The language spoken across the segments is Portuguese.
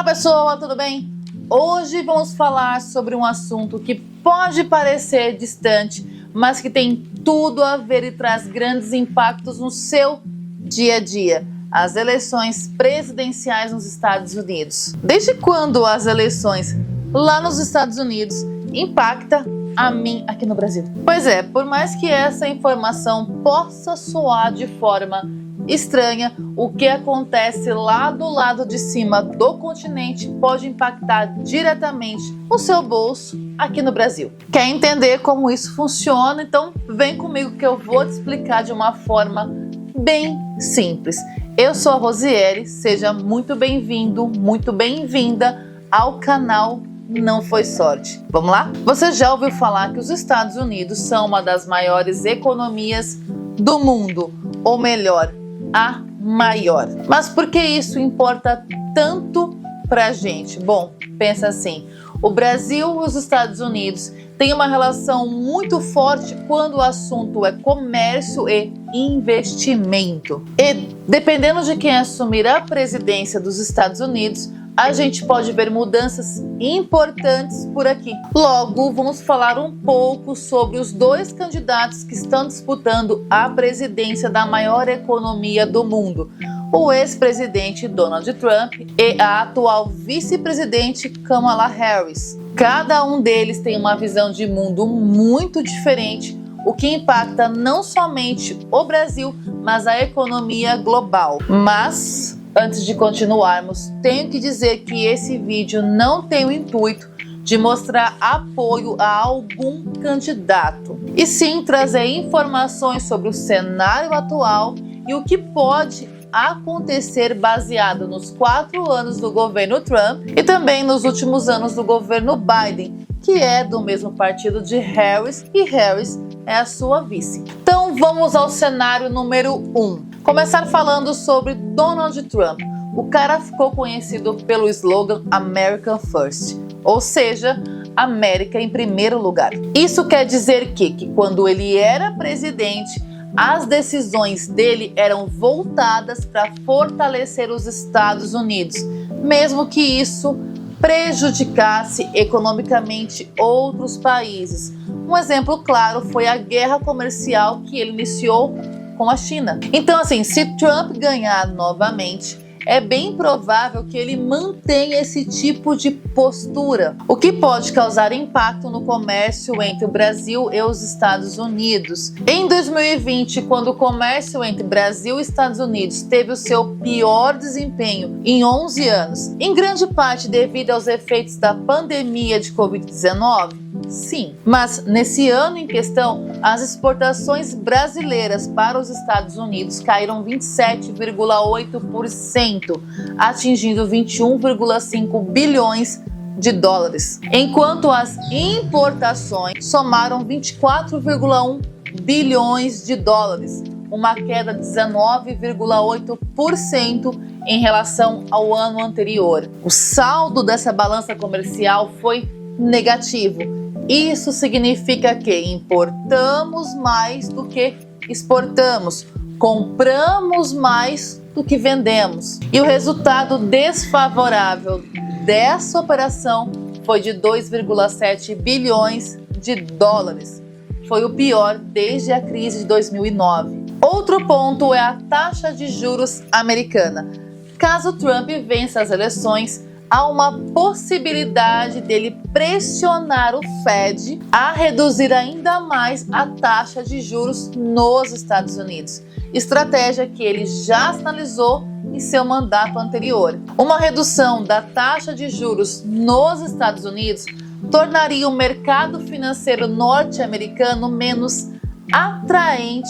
pessoal, tudo bem? Hoje vamos falar sobre um assunto que pode parecer distante, mas que tem tudo a ver e traz grandes impactos no seu dia a dia: as eleições presidenciais nos Estados Unidos. Desde quando as eleições lá nos Estados Unidos impactam a mim aqui no Brasil? Pois é, por mais que essa informação possa soar de forma estranha, o que acontece lá do lado de cima do continente pode impactar diretamente o seu bolso aqui no Brasil. Quer entender como isso funciona? Então vem comigo que eu vou te explicar de uma forma bem simples. Eu sou a Rosiele, seja muito bem-vindo, muito bem-vinda ao canal Não Foi Sorte. Vamos lá? Você já ouviu falar que os Estados Unidos são uma das maiores economias do mundo, ou melhor, a maior. Mas por que isso importa tanto pra gente? Bom, pensa assim: o Brasil e os Estados Unidos têm uma relação muito forte quando o assunto é comércio e investimento. E dependendo de quem assumir a presidência dos Estados Unidos, a gente pode ver mudanças importantes por aqui. Logo, vamos falar um pouco sobre os dois candidatos que estão disputando a presidência da maior economia do mundo: o ex-presidente Donald Trump e a atual vice-presidente Kamala Harris. Cada um deles tem uma visão de mundo muito diferente, o que impacta não somente o Brasil, mas a economia global. Mas antes de continuarmos, tenho que dizer que esse vídeo não tem o intuito de mostrar apoio a algum candidato, e sim trazer informações sobre o cenário atual e o que pode acontecer baseado nos 4 anos do governo Trump e também nos últimos anos do governo Biden, que é do mesmo partido de Harris, e Harris é a sua vice. Então vamos ao cenário número 1. Começar falando sobre Donald Trump. O cara ficou conhecido pelo slogan America First, ou seja, América em primeiro lugar. Isso quer dizer que quando ele era presidente, as decisões dele eram voltadas para fortalecer os Estados Unidos, mesmo que isso prejudicasse economicamente outros países. Um exemplo claro foi a guerra comercial que ele iniciou com a China. Então, assim, se Trump ganhar novamente, é bem provável que ele mantenha esse tipo de postura, o que pode causar impacto no comércio entre o Brasil e os Estados Unidos. Em 2020, quando o comércio entre Brasil e Estados Unidos teve o seu pior desempenho em 11 anos, em grande parte devido aos efeitos da pandemia de Covid-19, sim, mas nesse ano em questão, as exportações brasileiras para os Estados Unidos caíram 27,8%, atingindo 21,5 bilhões de dólares, enquanto as importações somaram 24,1 bilhões de dólares, uma queda de 19,8% em relação ao ano anterior. O saldo dessa balança comercial foi negativo. Isso significa que importamos mais do que exportamos, compramos mais do que vendemos. E o resultado desfavorável dessa operação foi de 2,7 bilhões de dólares. Foi o pior desde a crise de 2009. Outro ponto é a taxa de juros americana. Caso Trump vença as eleições, há uma possibilidade dele pressionar o Fed a reduzir ainda mais a taxa de juros nos Estados Unidos, estratégia que ele já sinalizou em seu mandato anterior. Uma redução da taxa de juros nos Estados Unidos tornaria o mercado financeiro norte-americano menos atraente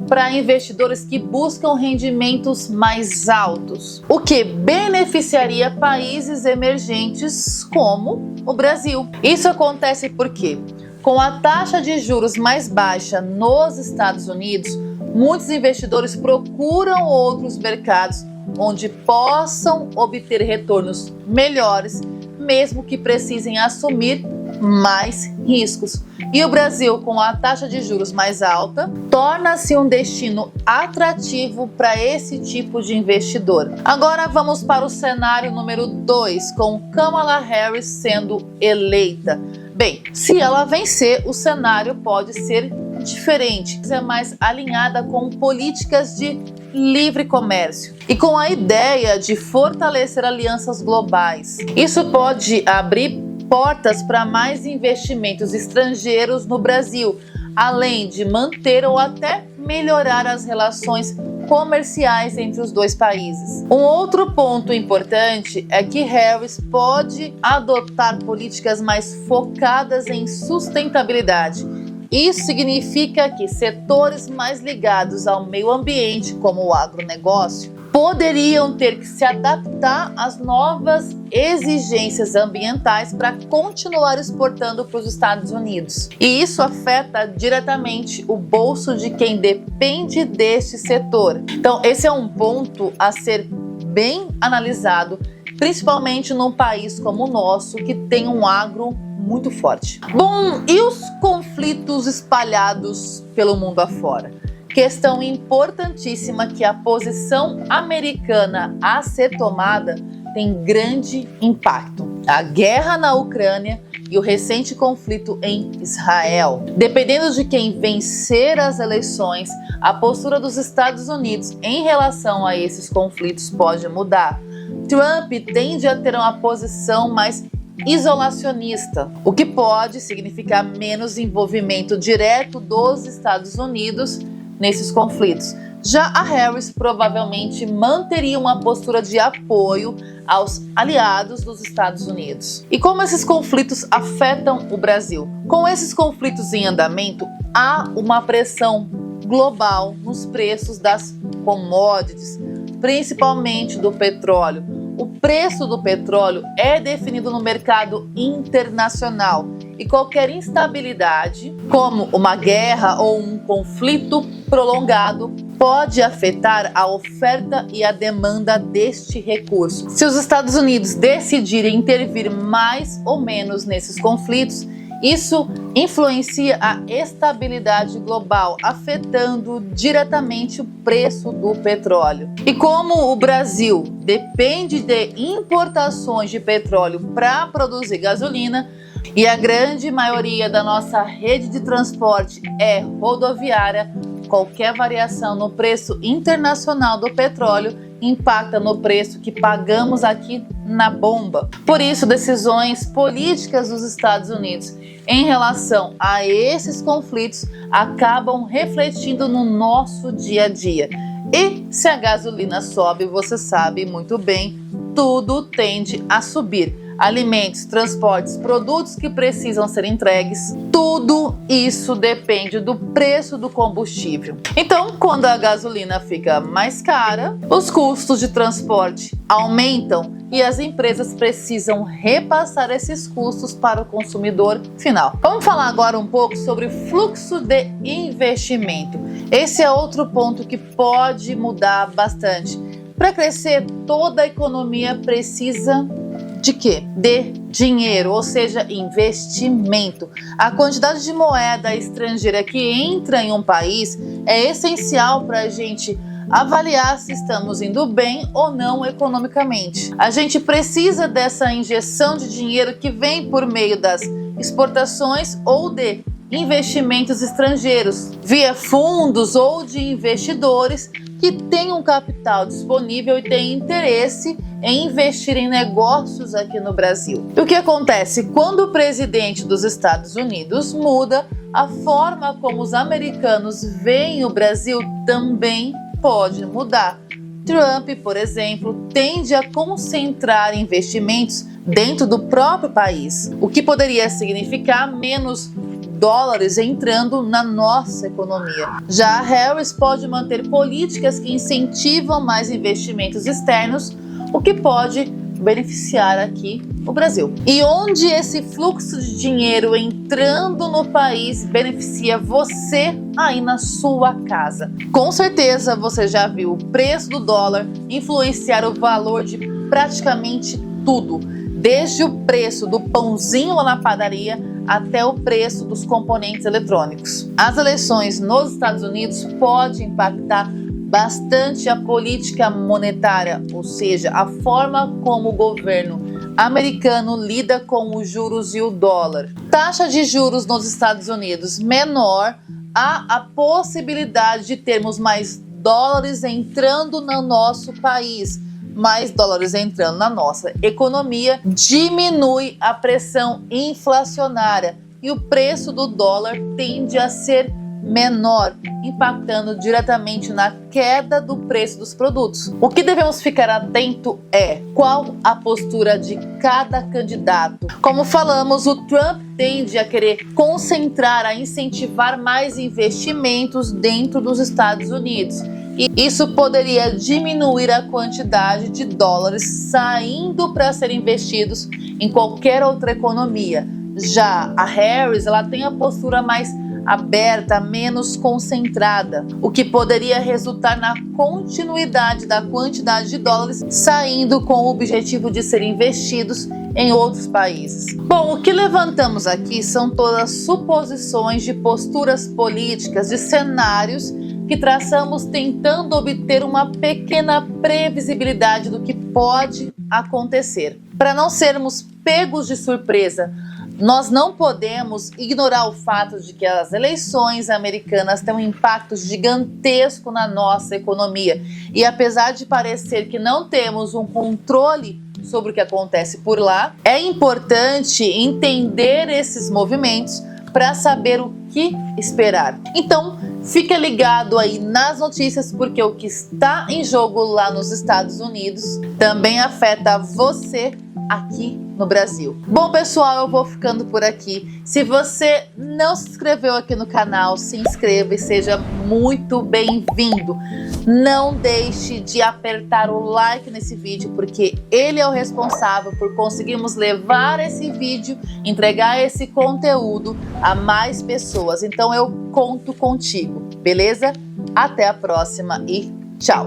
para investidores que buscam rendimentos mais altos, o que beneficiaria países emergentes como o Brasil. Isso acontece porque, com a taxa de juros mais baixa nos Estados Unidos, muitos investidores procuram outros mercados onde possam obter retornos melhores, mesmo que precisem assumir mais riscos. E o Brasil, com a taxa de juros mais alta, torna-se um destino atrativo para esse tipo de investidor. Agora vamos para o cenário número 2, com Kamala Harris sendo eleita. Bem, se ela vencer, o cenário pode ser diferente, é mais alinhada com políticas de livre comércio e com a ideia de fortalecer alianças globais. Isso pode abrir portas para mais investimentos estrangeiros no Brasil, além de manter ou até melhorar as relações comerciais entre os dois países. Um outro ponto importante é que Harris pode adotar políticas mais focadas em sustentabilidade. Isso significa que setores mais ligados ao meio ambiente, como o agronegócio, poderiam ter que se adaptar às novas exigências ambientais para continuar exportando para os Estados Unidos. E isso afeta diretamente o bolso de quem depende deste setor. Então, esse é um ponto a ser bem analisado, principalmente num país como o nosso, que tem um agro muito forte. Bom, e os conflitos espalhados pelo mundo afora? Questão importantíssima que a posição americana a ser tomada tem grande impacto. A guerra na Ucrânia e o recente conflito em Israel. Dependendo de quem vencer as eleições, a postura dos Estados Unidos em relação a esses conflitos pode mudar. Trump tende a ter uma posição mais isolacionista, o que pode significar menos envolvimento direto dos Estados Unidos nesses conflitos. Já a Harris provavelmente manteria uma postura de apoio aos aliados dos Estados Unidos. E como esses conflitos afetam o Brasil? Com esses conflitos em andamento, há uma pressão global nos preços das commodities, principalmente do petróleo. O preço do petróleo é definido no mercado internacional e qualquer instabilidade, como uma guerra ou um conflito prolongado, pode afetar a oferta e a demanda deste recurso. Se os Estados Unidos decidirem intervir mais ou menos nesses conflitos, isso influencia a estabilidade global, afetando diretamente o preço do petróleo. E como o Brasil depende de importações de petróleo para produzir gasolina, e a grande maioria da nossa rede de transporte é rodoviária, qualquer variação no preço internacional do petróleo impacta no preço que pagamos aqui na bomba. Por isso, decisões políticas dos Estados Unidos em relação a esses conflitos acabam refletindo no nosso dia a dia. E se a gasolina sobe, você sabe muito bem, tudo tende a subir. Alimentos, transportes, produtos que precisam ser entregues, tudo isso depende do preço do combustível. Então, quando a gasolina fica mais cara, os custos de transporte aumentam e as empresas precisam repassar esses custos para o consumidor final. Vamos falar agora um pouco sobre o fluxo de investimento. Esse é outro ponto que pode mudar bastante. Para crescer, toda a economia precisa de quê? De dinheiro, ou seja, investimento. A quantidade de moeda estrangeira que entra em um país é essencial para a gente avaliar se estamos indo bem ou não economicamente. A gente precisa dessa injeção de dinheiro que vem por meio das exportações ou de investimentos estrangeiros, via fundos ou de investidores que têm um capital disponível e têm interesse em investir em negócios aqui no Brasil. E o que acontece? Quando o presidente dos Estados Unidos muda, a forma como os americanos veem o Brasil também pode mudar. Trump, por exemplo, tende a concentrar investimentos dentro do próprio país, o que poderia significar menos dólares entrando na nossa economia. Já a Harris pode manter políticas que incentivam mais investimentos externos, o que pode beneficiar aqui o Brasil. E onde esse fluxo de dinheiro entrando no país beneficia você aí na sua casa? Com certeza você já viu o preço do dólar influenciar o valor de praticamente tudo, desde o preço do pãozinho lá na padaria até o preço dos componentes eletrônicos. As eleições nos Estados Unidos podem impactar bastante a política monetária, ou seja, a forma como o governo americano lida com os juros e o dólar. Taxa de juros nos Estados Unidos menor, há a possibilidade de termos mais dólares entrando no nosso país. Mais dólares entrando na nossa economia diminui a pressão inflacionária e o preço do dólar tende a ser menor, impactando diretamente na queda do preço dos produtos. O que devemos ficar atento é qual a postura de cada candidato. Como falamos, o Trump tende a querer concentrar, a incentivar mais investimentos dentro dos Estados Unidos. E isso poderia diminuir a quantidade de dólares saindo para serem investidos em qualquer outra economia. Já a Harris, ela tem a postura mais aberta, menos concentrada, o que poderia resultar na continuidade da quantidade de dólares saindo com o objetivo de serem investidos em outros países. Bom, o que levantamos aqui são todas suposições de posturas políticas, de cenários que traçamos tentando obter uma pequena previsibilidade do que pode acontecer. Para não sermos pegos de surpresa, nós não podemos ignorar o fato de que as eleições americanas têm um impacto gigantesco na nossa economia. E apesar de parecer que não temos um controle sobre o que acontece por lá, é importante entender esses movimentos para saber o que esperar. Então, fica ligado aí nas notícias, porque o que está em jogo lá nos Estados Unidos também afeta você aqui no Brasil. Bom, pessoal, eu vou ficando por aqui. Se você não se inscreveu aqui no canal, se inscreva e seja muito bem-vindo. Não deixe de apertar o like nesse vídeo, porque ele é o responsável por conseguirmos levar esse vídeo, entregar esse conteúdo a mais pessoas. Então eu conto contigo, beleza? Até a próxima e tchau!